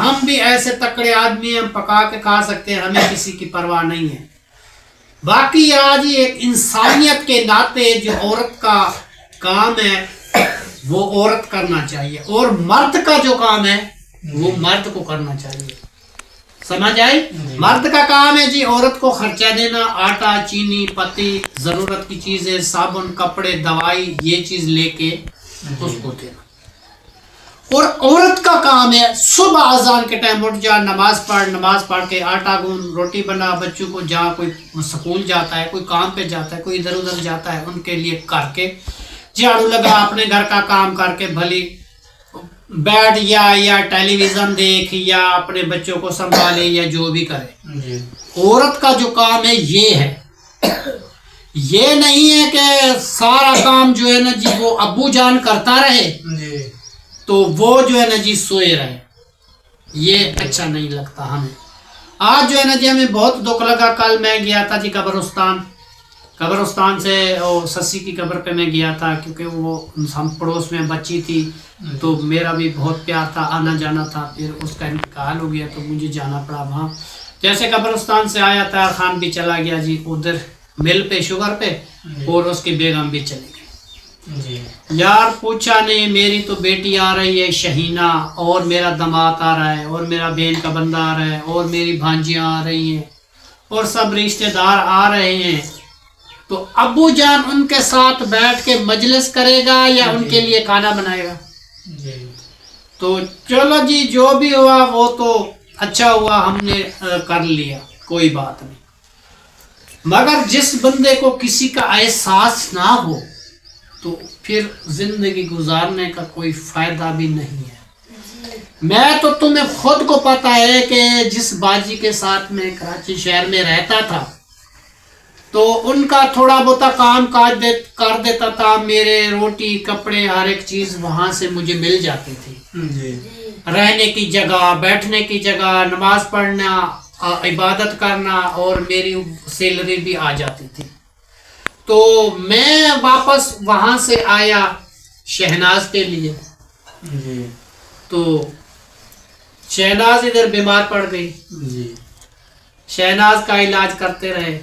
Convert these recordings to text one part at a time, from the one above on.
ہم بھی ایسے تکڑے آدمی ہیں, ہم پکا کے کھا سکتے ہیں, ہمیں کسی کی پرواہ نہیں ہے. باقی آج ایک انسانیت کے ناطے جو عورت کا کام ہے وہ عورت کرنا چاہیے, اور مرد کا جو کام ہے وہ مرد کو کرنا چاہیے. سمجھ آئی؟ مرد کا کام ہے جی عورت کو خرچہ دینا, آٹا, چینی, پتی, ضرورت کی چیزیں, صابن, کپڑے, دوائی, یہ چیز لے کے اس کو دینا. اور عورت کا کام ہے صبح اذان کے ٹائم اٹھ جا, نماز پڑھ کے آٹا گون, روٹی بنا, بچوں کو جہاں کوئی سکول جاتا ہے, کوئی کام پہ جاتا ہے, کوئی ادھر ادھر جاتا ہے, ان کے لیے کر کے جھاڑو لگا, اپنے گھر کا کام کر کے بھلی بیٹھ یا ٹیلی ویژن دیکھ یا اپنے بچوں کو سنبھالے یا جو بھی کرے. عورت کا جو کام ہے یہ ہے. یہ نہیں ہے کہ سارا کام جو ہے نا جی وہ ابو جان کرتا رہے تو وہ جو ہے نا جی سوئے رہے. یہ اچھا نہیں لگتا ہمیں. آج جو ہے نا جی ہمیں بہت دکھ لگا. کل میں گیا تھا جی قبرستان سے سسی کی قبر پہ میں گیا تھا, کیونکہ وہ ہم پڑوس میں بچی تھی تو میرا بھی بہت پیار تھا, آنا جانا تھا. پھر اس کا انتقال ہو گیا تو مجھے جانا پڑا وہاں. جیسے قبرستان سے آیا طاہر خان بھی چلا گیا جی ادھر مل پہ, شوگر پہ, اور اس کی بیگم بھی چلی گئی. یار پوچھا نہیں, میری تو بیٹی آ رہی ہے شہینہ, اور میرا داماد آ رہا ہے, اور میرا بہن کا بندہ آ رہا ہے, اور میری بھانجیاں آ رہی ہیں, اور سب رشتہ دار آ رہے ہیں. تو ابو جان ان کے ساتھ بیٹھ کے مجلس کرے گا یا ان کے لیے کھانا بنائے گا؟ تو چلو جی جو بھی ہوا وہ تو اچھا ہوا, ہم نے کر لیا, کوئی بات نہیں. مگر جس بندے کو کسی کا احساس نہ ہو تو پھر زندگی گزارنے کا کوئی فائدہ بھی نہیں ہے. میں تو تمہیں خود کو پتا ہے کہ جس باجی کے ساتھ میں کراچی شہر میں رہتا تھا تو ان کا تھوڑا بہت کام کاج کر دیتا تھا. میرے روٹی, کپڑے, ہر ایک چیز وہاں سے مجھے مل جاتی تھی. رہنے کی جگہ, بیٹھنے کی جگہ, نماز پڑھنا, عبادت کرنا, اور میری سیلری بھی آ جاتی تھی. تو میں واپس وہاں سے آیا شہناز کے لیے. تو شہناز ادھر بیمار پڑ گئی. شہناز کا علاج کرتے رہے,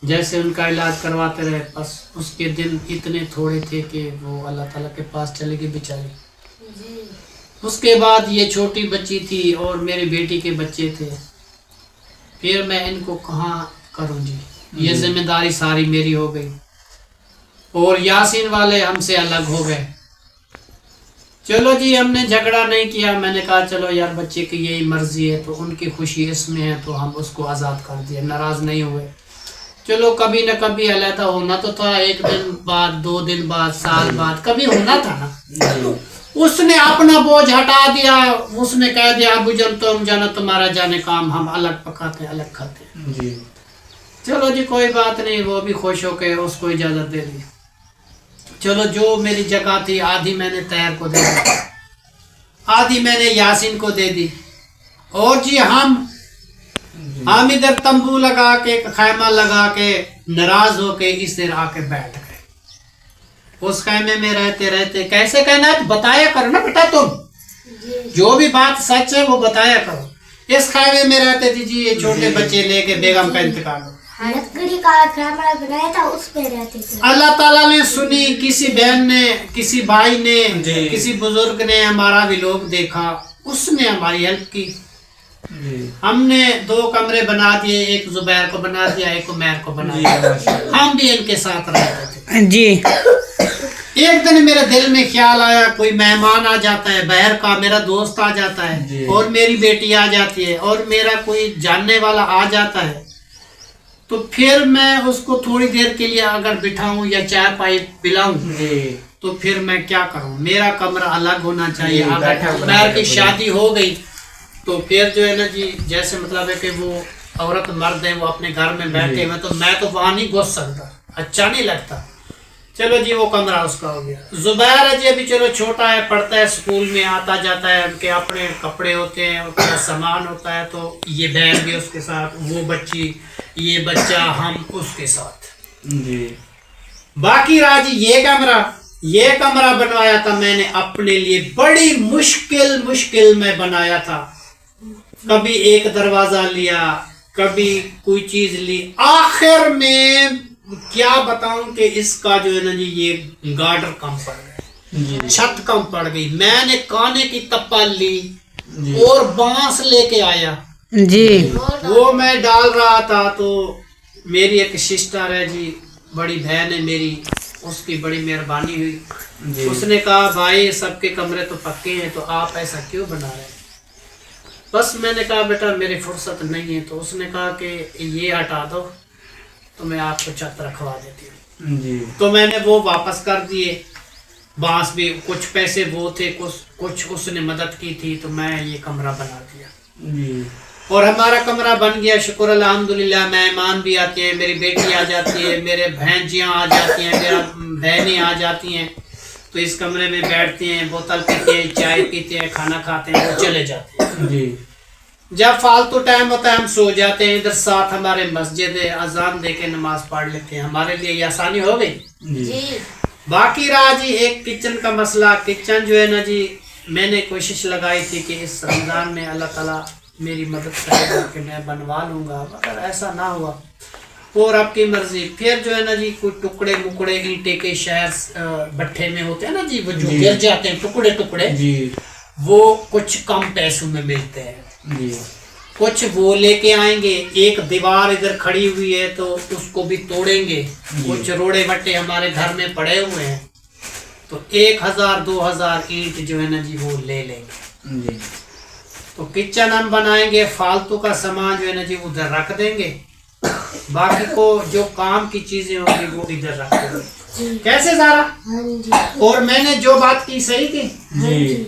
جیسے ان کا علاج کرواتے رہے, بس اس کے دن اتنے تھوڑے تھے کہ وہ اللہ تعالیٰ کے پاس چلے گی بیچاری. اس کے بعد یہ چھوٹی بچی تھی اور میری بیٹی کے بچے تھے. پھر میں ان کو کہاں کروں جی, یہ ذمہ داری ساری میری ہو گئی. اور یاسین والے ہم سے الگ ہو گئے. چلو جی ہم نے جھگڑا نہیں کیا, میں نے کہا چلو یار بچے کی یہی مرضی ہے تو ان کی خوشی اس میں ہے تو ہم اس کو آزاد کر دیا, ناراض نہیں ہوئے. چلو کبھی نہ کبھی علیحدہ ہونا تو تھا, 1 دن بعد, 2 دن بعد, سال بعد, کبھی ہونا تھا نا. اس نے اپنا بوجھ ہٹا دیا, اس نے کہہ دیا ابو جان تم جانا, تمہارا جانے کام, ہم الگ پکاتے الگ کھاتے. چلو جی کوئی بات نہیں, وہ بھی خوش ہو کے اس کو اجازت دے دی. چلو جو میری جگہ تھی آدھی میں نے طاہر کو دے دی, آدھی میں نے یاسین کو دے دی. اور جی ہم ادھر تمبو لگا کے, خیمہ لگا کے, ناراض ہو کے اس دیر آ کے بیٹھ گئے. اس خیمے میں رہتے رہتے کیسے کہنا ہے بتایا کرو نا بیٹا, تم جو بھی بات سچ ہے وہ بتایا کرو. اس خیمے میں رہتے تھے جی, یہ چھوٹے بچے لے کے بیگم کا انتقال ہو. لکڑی کا خیمہ بنایا تھا, اس پہ رہتے تھے. اللہ تعالیٰ نے سنی, کسی بہن نے, کسی بھائی نے, کسی بزرگ نے ہمارا بھی لوگ دیکھا, اس نے ہماری ہیلپ کی. ہم نے 2 کمرے بنا دیے, ایک زبیر کو بنا دیا, ایک عمیر کو بنا دیا. ہم بھی ان کے ساتھ رہتے تھے جی. ایک دن میرے دل میں خیال آیا, کوئی مہمان آ جاتا ہے باہر کا, میرا دوست آ جاتا ہے, اور میری بیٹی آ جاتی ہے, اور میرا کوئی جاننے والا آ جاتا ہے, تو پھر میں اس کو تھوڑی دیر کے لیے اگر بٹھاؤں یا چائے پائی پلاؤں تو پھر میں کیا کروں. میرا کمرہ الگ ہونا چاہیے. اگر عمیر کی شادی ہو گئی تو پھر جو ہے نا جی, جیسے مطلب ہے کہ وہ عورت مرد ہے, وہ اپنے گھر میں بیٹھے ہوئے, تو میں تو وہاں نہیں گھس سکتا, اچھا نہیں لگتا. چلو جی وہ کمرہ اس کا ہو گیا. زبیر ہے جی ابھی چلو چھوٹا ہے, پڑھتا ہے, اسکول میں آتا جاتا ہے, ان کے اپنے کپڑے ہوتے ہیں, ان کا سامان ہوتا ہے, تو یہ بہن بھی اس کے ساتھ, وہ بچی, یہ بچہ, ہم اس کے ساتھ. باقی رہا جی یہ کمرہ بنوایا تھا میں نے اپنے لیے, بڑی مشکل میں بنایا تھا. کبھی ایک دروازہ لیا, کبھی کوئی چیز لی, آخر میں کیا بتاؤں کہ اس کا جو ہے نا جی یہ گارڈر کم پڑ گیا, چھت کم پڑ گئی. میں نے کانے کی تپا لی اور بانس لے کے آیا, جی وہ میں ڈال رہا تھا تو میری ایک سسٹر ہے جی, بڑی بہن ہے میری, اس کی بڑی مہربانی ہوئی. اس نے کہا بھائی سب کے کمرے تو پکے ہیں تو آپ ایسا کیوں بنا رہے ہیں؟ بس میں نے کہا بیٹا میری فرصت نہیں ہے. تو اس نے کہا کہ یہ ہٹا دو تو میں آپ کو چھت رکھوا دیتی ہوں. تو میں نے وہ واپس کر دیے, بانس بھی, کچھ پیسے وہ تھے, کچھ اس نے مدد کی تھی, تو میں یہ کمرہ بنا دیا. اور ہمارا کمرہ بن گیا, شکر الحمدللہ. مہمان بھی آتے ہیں, میری بیٹی آ جاتی ہے, میرے بہنجیاں آ جاتی ہیں, میرا بہنیں آ جاتی ہیں, تو اس کمرے میں بیٹھتے ہیں, بوتل پیتے ہیں, چائے پیتے ہیں, کھانا کھاتے ہیں, وہ چلے جاتے ہیں. جب فالتو ٹائم ہوتا ہے ہم سو جاتے ہیں. ادھر ساتھ ہمارے مسجد ہے, اذان دے کے نماز پڑھ لیتے ہیں, ہمارے لیے یہ آسانی ہو گئی. باقی رہا جی ایک کچن کا مسئلہ. کچن جو ہے نا جی میں نے کوشش لگائی تھی کہ اس رمضان میں اللہ تعالیٰ میری مدد کرے گا کہ میں بنوا لوں گا, مگر ایسا نہ ہوا. اور آپ کی مرضی. پھر جو ہے نا جی کوئی ٹکڑے مکڑے اینٹے کے شہر بٹھے میں ہوتے ہیں نا جی, وہ جو گر جاتے ہیں ٹکڑے ٹکڑے, وہ کچھ کم پیسوں میں ملتے ہیں. کچھ وہ لے کے آئیں گے. ایک دیوار ادھر کھڑی ہوئی ہے تو اس کو بھی توڑیں گے. کچھ روڑے بٹے ہمارے گھر میں پڑے ہوئے ہیں, تو 1000-2000 اینٹ جو ہے نا جی وہ لے لیں گے. تو کچن ہم بنائیں گے, فالتو کا سامان جو ہے نا جی ادھر رکھ دیں گے, باقی کو جو کام کی چیزیں ہوں گی وہ ادھر رکھ دیں گے. کیسے زارا؟ اور میں نے جو بات کی صحیح تھی.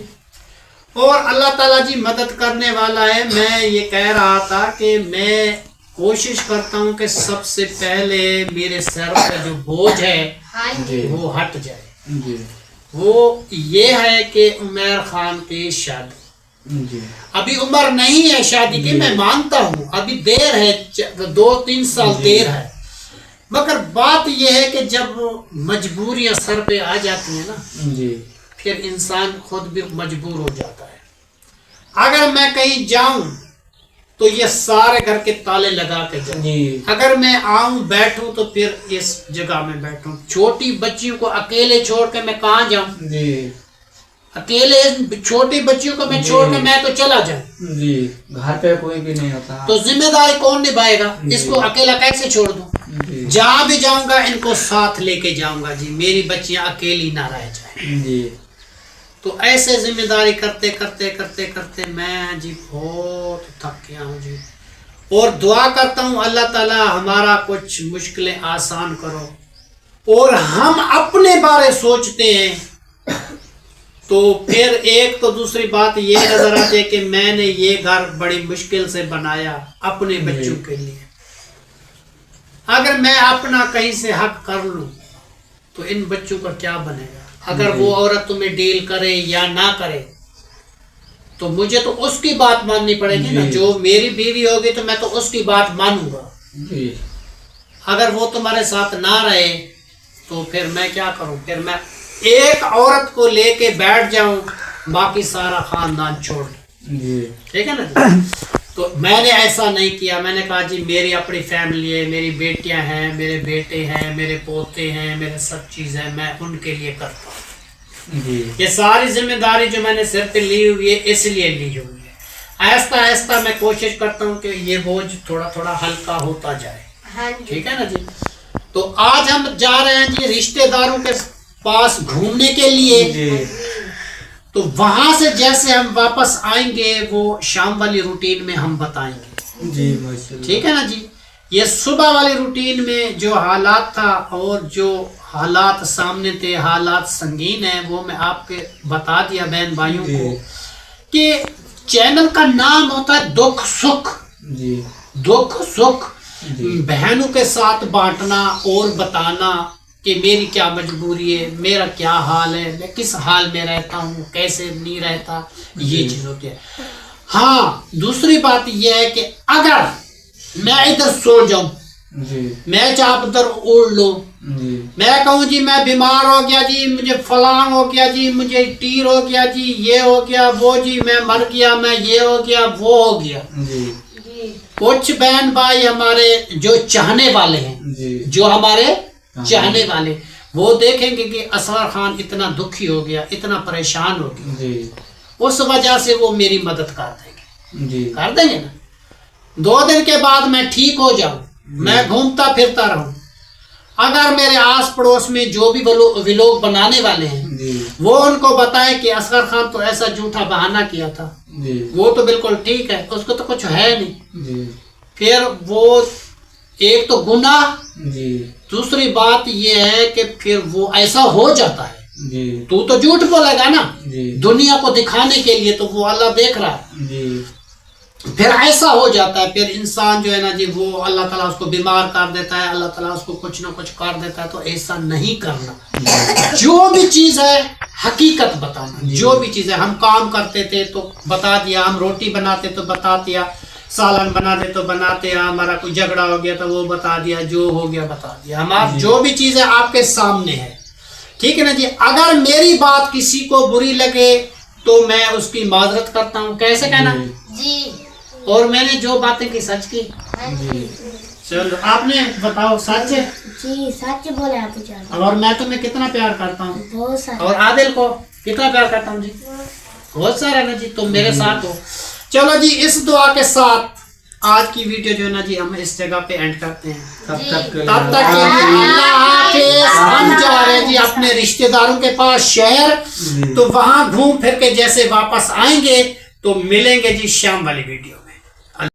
اور اللہ تعالیٰ جی مدد کرنے والا ہے. میں یہ کہہ رہا تھا کہ میں کوشش کرتا ہوں کہ سب سے پہلے میرے سر پہ جو بوجھ ہے وہ ہٹ جائے. وہ یہ ہے کہ عمیر خان کی شادی. ابھی عمر نہیں ہے شادی کی, میں مانتا ہوں ابھی دیر ہے, 2-3 سال دیر ہے, مگر بات یہ ہے کہ جب مجبوریاں سر پہ آ جاتی ہیں نا, پھر انسان خود بھی مجبور ہو جاتا ہے. اگر میں کہیں جاؤں تو یہ سارے گھر کے تالے لگا کے جاؤں. اگر میں آؤں بیٹھوں تو پھر اس جگہ میں بیٹھوں. چھوٹی بچیوں کو اکیلے چھوڑ کے میں کہاں جاؤں؟ اکیلے چھوٹی بچیوں کو میں چھوڑ کے میں تو چلا جاؤں. گھر پہ کوئی بھی نہیں ہوتا, تو ذمہ داری کون نبھائے گا؟ اس کو اکیلا کیسے چھوڑ دوں؟ جہاں بھی جاؤں گا ان کو ساتھ لے کے جاؤں گا جی, میری بچیاں اکیلی نہ رہ جائیں. تو ایسے ذمہ داری کرتے کرتے کرتے کرتے میں جی بہت تھک گیا ہوں جی. اور دعا کرتا ہوں اللہ تعالیٰ ہمارا کچھ مشکلیں آسان کرو. اور ہم اپنے بارے سوچتے ہیں تو پھر ایک تو دوسری بات یہ نظر آتی ہے کہ میں نے یہ گھر بڑی مشکل سے بنایا اپنے بچوں کے لیے. اگر میں اپنا کہیں سے حق کر لوں تو ان بچوں کا کیا بنے گا؟ اگر وہ عورت تمہیں ڈیل کرے یا نہ کرے تو مجھے تو اس کی بات ماننی پڑے گی نا. جو میری بیوی ہوگی تو میں تو اس کی بات مانوں گا. اگر وہ تمہارے ساتھ نہ رہے تو پھر میں کیا کروں؟ پھر میں ایک عورت کو لے کے بیٹھ جاؤں, باقی سارا خاندان چھوڑ دوں. ٹھیک ہے نا. تو میں نے ایسا نہیں کیا. میں نے کہا جی میری اپنی فیملی ہے, میری بیٹیاں ہیں, میرے بیٹے ہیں, میرے پوتے ہیں, میرے سب چیز ہے, میں ان کے لیے کرتا ہوں. یہ ساری ذمہ داری جو میں نے سر پہ لی ہوئی ہے اس لیے لی ہوئی ہے. آہستہ آہستہ میں کوشش کرتا ہوں کہ یہ بوجھ تھوڑا تھوڑا ہلکا ہوتا جائے. ٹھیک ہے نا جی. تو آج ہم جا رہے ہیں جی رشتے داروں کے پاس گھومنے کے لیے. تو وہاں سے جیسے ہم واپس آئیں گے وہ شام والی روٹین میں ہم بتائیں گے. ٹھیک ہے نا جی. یہ صبح والی روٹین میں جو حالات تھا اور جو حالات سامنے تھے, حالات سنگین ہیں, وہ میں آپ کے بتا دیا بہن بھائیوں کو کہ چینل کا نام ہوتا ہے دکھ سکھ. دکھ سکھ بہنوں کے ساتھ بانٹنا اور بتانا کہ میری کیا مجبوری ہے, میرا کیا حال ہے, میں کس حال میں رہتا ہوں, کیسے نہیں رہتا, یہ چیز ہوتی ہے. ہاں دوسری بات یہ ہے کہ اگر میں ادھر سو جاؤں, میں چاپ ادھر اوڑھ لوں, میں کہوں جی میں بیمار ہو گیا جی، مجھے فلان ہو گیا جی، مجھے ٹیر ہو گیا جی، یہ ہو گیا وہ جی، میں مر گیا، میں یہ ہو گیا وہ ہو گیا. کچھ بہن بھائی ہمارے جو چاہنے والے ہیں، جو ہمارے چاہنے والے، وہ دیکھیں گے کہ اصغر خان اتنا دکھی ہو گیا، اتنا پریشان ہو گیا، اس وجہ سے وہ میری مدد کر دیں گے، کر دیں گے نا. 2 دن کے بعد میں ٹھیک ہو جاؤں، میں گھومتا پھرتا رہوں، اگر میرے آس پڑوس میں جو بھی ویلوگ بنانے والے ہیں وہ ان کو بتائیں کہ اصغر خان تو ایسا جھوٹا بہانہ کیا تھا، وہ تو بالکل ٹھیک ہے، اس کو تو کچھ ہے نہیں، پھر وہ ایک تو گناہ، دوسری بات یہ ہے کہ پھر وہ ایسا ہو جاتا ہے، تو جھوٹ بولے گا نا دنیا کو دکھانے کے لیے، تو وہ اللہ دیکھ رہا ہے، پھر ایسا ہو جاتا ہے، پھر انسان جو ہے نا جی وہ اللہ تعالیٰ اس کو بیمار کر دیتا ہے، اللہ تعالیٰ اس کو کچھ نہ کچھ کر دیتا ہے. تو ایسا نہیں کرنا، جو بھی چیز ہے حقیقت بتانا، جو بھی چیز ہے. ہم کام کرتے تھے تو بتا دیا، ہم روٹی بناتے تو بتا دیا، سالن بناتے تو بناتے، ہمارا کوئی جھگڑا ہو گیا تو وہ بتا دیا، جو ہو گیا بتا دیا. ہمارا جو بھی چیز ہے آپ کے سامنے ہے، ٹھیک ہے نا جی. اگر میری بات کسی کو بری لگے تو میں اس کی معذرت کرتا ہوں، کیسے کہنا جی، اور میں نے جو باتیں کی سچ کی. چلو آپ نے بتاؤ سچ ہے جی سچ بولے آپ جان. اور میں تمہیں کتنا پیار کرتا ہوں، بہت سارا. اور عادل کو کتنا پیار کرتا ہوں جی، بہت سارا نا جی. تم میرے ساتھ ہو. چلو جی اس دعا کے ساتھ آج کی ویڈیو جو ہے نا جی ہم اس جگہ پہ اینڈ کرتے ہیں. تب تک اللہ حافظ. ہم جا رہے ہیں جی اپنے رشتہ داروں کے پاس شہر، تو وہاں گھوم پھر کے جیسے واپس آئیں گے تو ملیں گے جی شام والی ویڈیو.